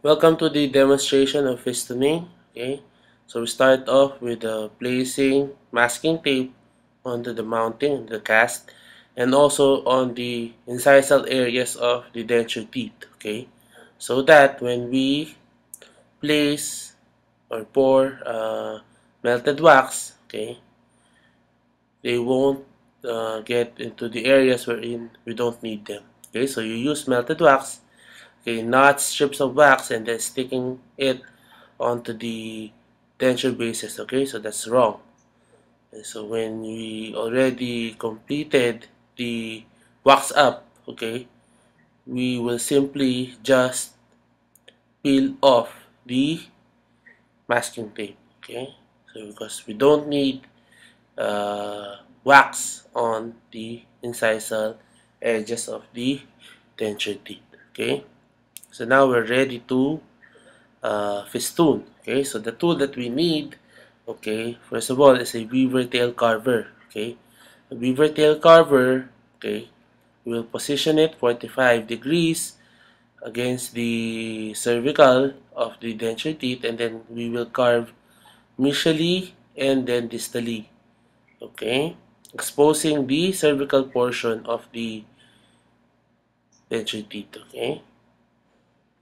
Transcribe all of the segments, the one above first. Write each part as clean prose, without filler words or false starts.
Welcome to the demonstration of Festooning. Okay, so we start off with placing masking tape onto the mounting, the cast, and also on the incisal areas of the denture teeth. Okay, so that when we place or pour melted wax, okay, they won't get into the areas wherein we don't need them. Okay, so you use melted wax, okay, not strips of wax, and then sticking it onto the denture bases. Okay, so that's wrong. And so when we already completed the wax up, okay, we will simply just peel off the masking tape. Okay, so because we don't need wax on the incisal edges of the denture teeth. Okay, so now we're ready to festoon. Okay, so the tool that we need, okay, first of all, is a beaver tail carver. Okay, a beaver tail carver, okay, we will position it 45 degrees against the cervical of the denture teeth, and then we will carve mesially and then distally. Okay, exposing the cervical portion of the denture teeth. Okay.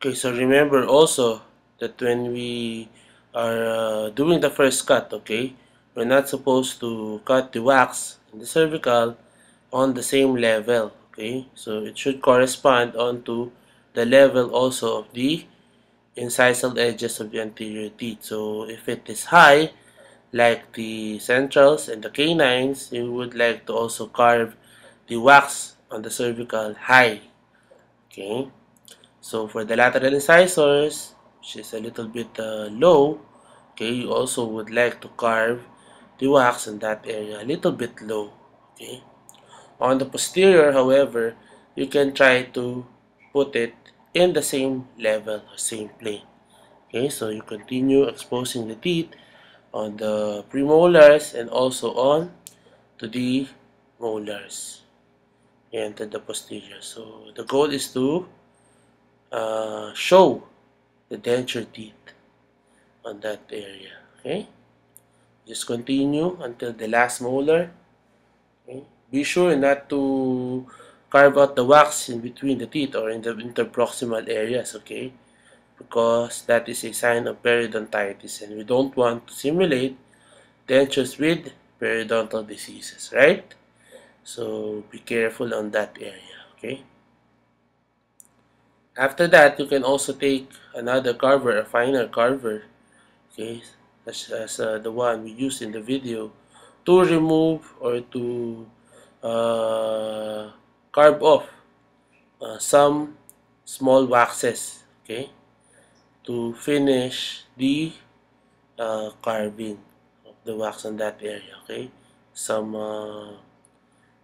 Okay, so remember also that when we are doing the first cut, okay, we're not supposed to cut the wax in the cervical on the same level, okay, so it should correspond onto the level also of the incisal edges of the anterior teeth. So if it is high, like the centrals and the canines, you would like to also carve the wax on the cervical high, okay. So for the lateral incisors, which is a little bit low, okay, you also would like to carve the wax in that area a little bit low, okay. On the posterior, however, you can try to put it in the same level or same plane. Okay, so you continue exposing the teeth on the premolars and also on to the molars and to the posterior. So the goal is to show the denture teeth on that area. Okay, just continue until the last molar. Okay, be sure not to carve out the wax in between the teeth or in the interproximal areas. Okay, because that is a sign of periodontitis, and we don't want to simulate dentures with periodontal diseases, right? So be careful on that area. Okay. After that, you can also take another carver, a finer carver, okay, such as the one we used in the video, to remove or to carve off some small waxes, okay, to finish the carving of the wax on that area. Okay, some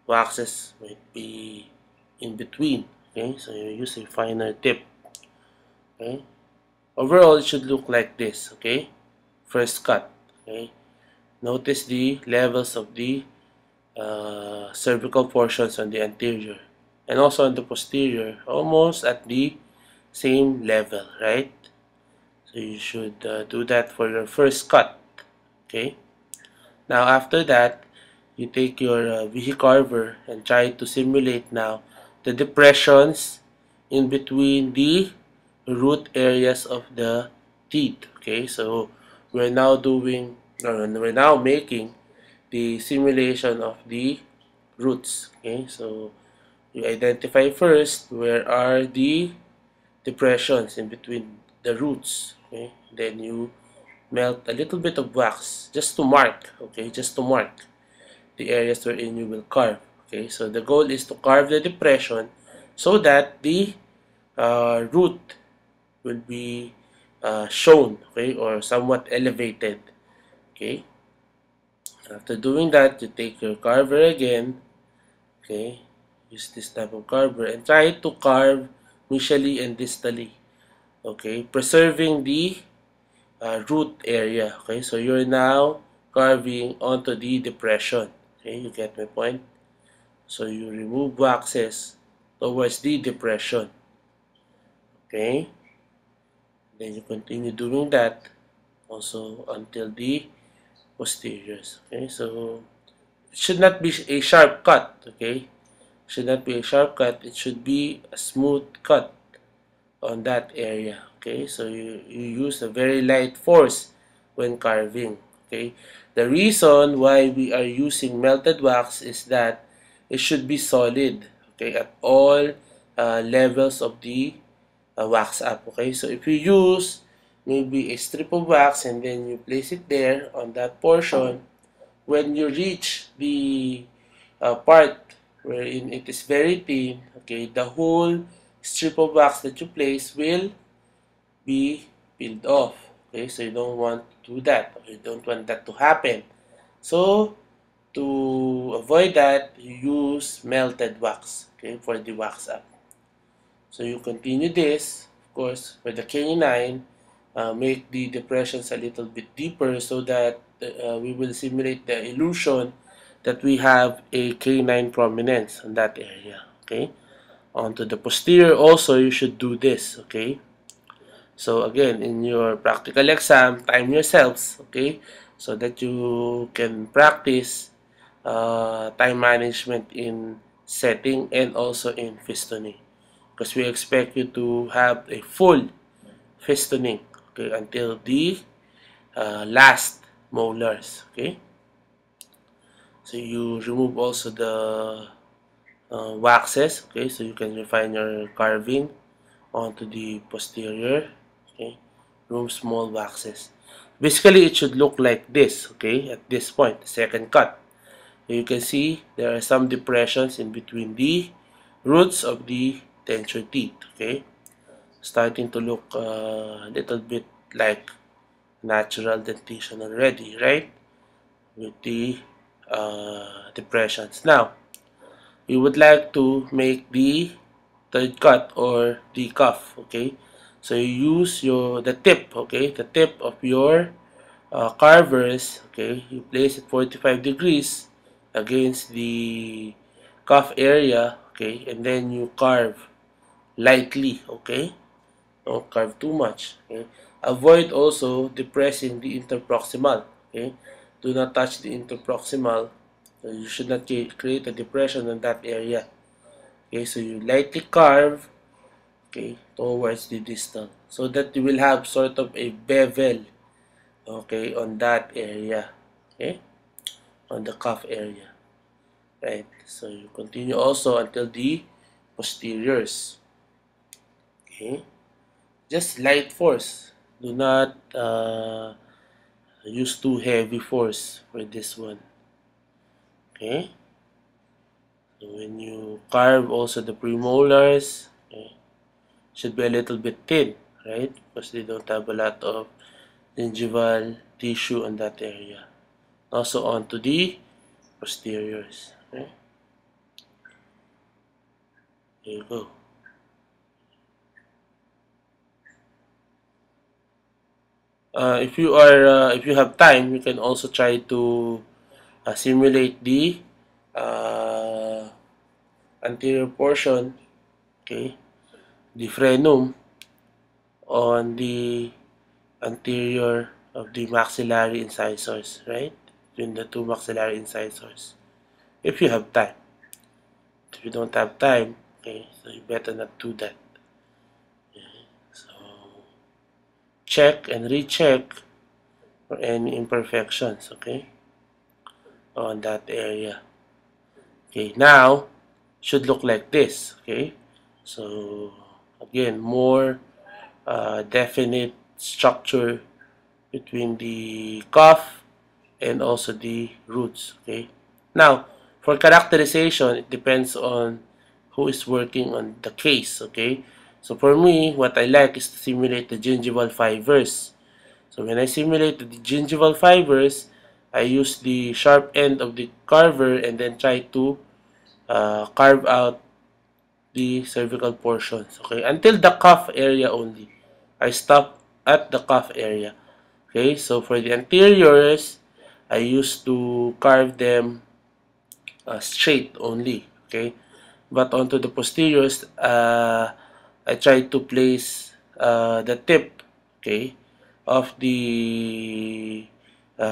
waxes might be in between. Okay, so you use a finer tip. Okay, overall it should look like this. Okay, first cut. Okay, notice the levels of the cervical portions on the anterior and also on the posterior, almost at the same level, right? So you should do that for your first cut. Okay, now after that, you take your carver and try to simulate now the depressions in between the root areas of the teeth. Okay, so we're now doing, we're now making the simulation of the roots. Okay, so you identify first where are the depressions in between the roots. Okay, then you melt a little bit of wax just to mark. Okay, just to mark the areas wherein you will carve. Okay, so the goal is to carve the depression so that the root will be shown, okay, or somewhat elevated. Okay, after doing that, you take your carver again. Okay, use this type of carver and try to carve mesially and distally. Okay, preserving the root area. Okay, so you're now carving onto the depression. Okay, you get my point? So you remove waxes towards the depression. Okay, Then you continue doing that also until the posteriors. Okay, so it should not be a sharp cut. Okay, should not be a sharp cut. It should be a smooth cut on that area. Okay, so you use a very light force when carving. Okay, the reason why we are using melted wax is that it should be solid. Okay, at all levels of the wax up. Okay, so if you use maybe a strip of wax and then you place it there on that portion, when you reach the part wherein it is very thin, okay, the whole strip of wax that you place will be peeled off. Okay, so you don't want to do that. Okay, you don't want that to happen. So to avoid that, you use melted wax, okay, for the wax up. So you continue this, of course, for the canine, make the depressions a little bit deeper so that we will simulate the illusion that we have a canine prominence in that area. Okay, onto the posterior also you should do this. Okay, so again, in your practical exam, time yourselves. Okay, so that you can practice time management in setting and also in festooning, because we expect you to have a full festooning, okay, until the last molars. Okay, so you remove also the waxes. Okay, so you can refine your carving onto the posterior. Okay, remove small waxes. Basically, it should look like this. Okay, at this point, the second cut, you can see there are some depressions in between the roots of the denture teeth. Okay, starting to look a little bit like natural dentition already, right? With the depressions. Now, we would like to make the third cut or the cuff. Okay, so you use the tip. Okay, the tip of your carvers. Okay, you place it 45 degrees against the cuff area. Okay, and then you carve lightly. Okay, don't carve too much. Okay, avoid also depressing the interproximal. Okay, do not touch the interproximal. So you should not create a depression in that area. Okay, so you lightly carve, okay, towards the distal, so that you will have sort of a bevel, okay, on that area. Okay, on the cuff area, right? So you continue also until the posteriors. Okay, just light force. Do not use too heavy force for this one. Okay, so when you carve also the premolars, okay, should be a little bit thin, right? Because they don't have a lot of gingival tissue on that area. Also onto the posteriors. Okay, there you go. If you have time, you can also try to simulate the uh, anterior portion, okay, the frenum on the anterior of the maxillary incisors, right? Between the two maxillary incisors, if you have time. If you don't have time, okay, so you better not do that. Okay, so check and recheck for any imperfections, okay, on that area. Okay, now should look like this. Okay, so again, more definite structure between the cuff and also the roots. Okay, now for characterization, it depends on who is working on the case. Okay, so for me, what I like is to simulate the gingival fibers. So when I simulate the gingival fibers, I use the sharp end of the carver and then try to carve out the cervical portions. Okay, until the cuff area only. I stop at the cuff area. Okay, so for the anteriors, I used to carve them straight only. Okay, but onto the posteriors, I try to place the tip okay, of the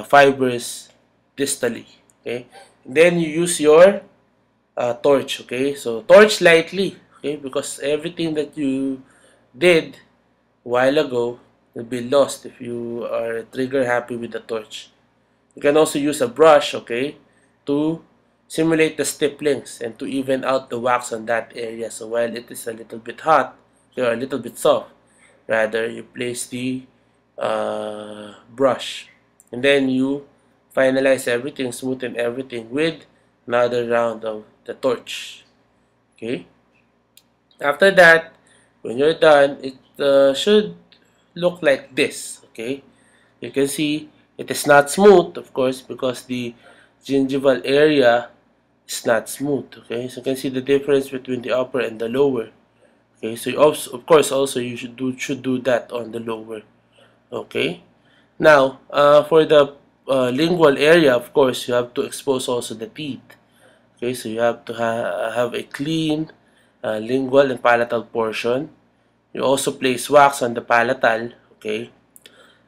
fibers distally. Okay, and then you use your torch. Okay, so torch lightly. Okay, because everything that you did a while ago will be lost if you are trigger happy with the torch. You can also use a brush, okay, to simulate the stipplings and to even out the wax on that area. So while it is a little bit hot, or a little bit soft, rather you place the brush. And then you finalize everything, smoothen everything with another round of the torch. Okay. After that, when you're done, it should look like this. Okay. You can see it is not smooth, of course, because the gingival area is not smooth. Okay, so you can see the difference between the upper and the lower. Okay, so you also, of course, also you should do that on the lower. Okay, now for the lingual area, of course, you have to expose also the teeth. Okay, so you have to have a clean lingual and palatal portion. You also place wax on the palatal. Okay,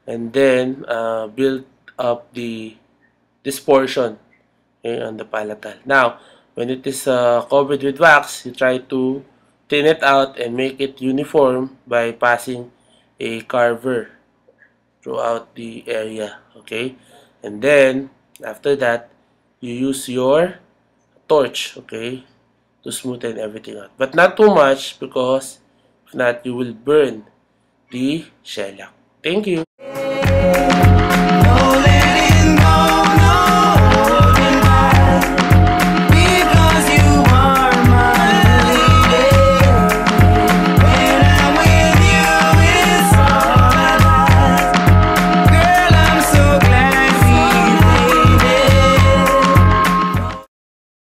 and then build up this portion, okay, on the palatal. Now, when it is covered with wax, you try to thin it out and make it uniform by passing a carver throughout the area. Okay, and then after that, you use your torch, okay, to smoothen everything out, but not too much, because if not, you will burn the shellac. Thank you.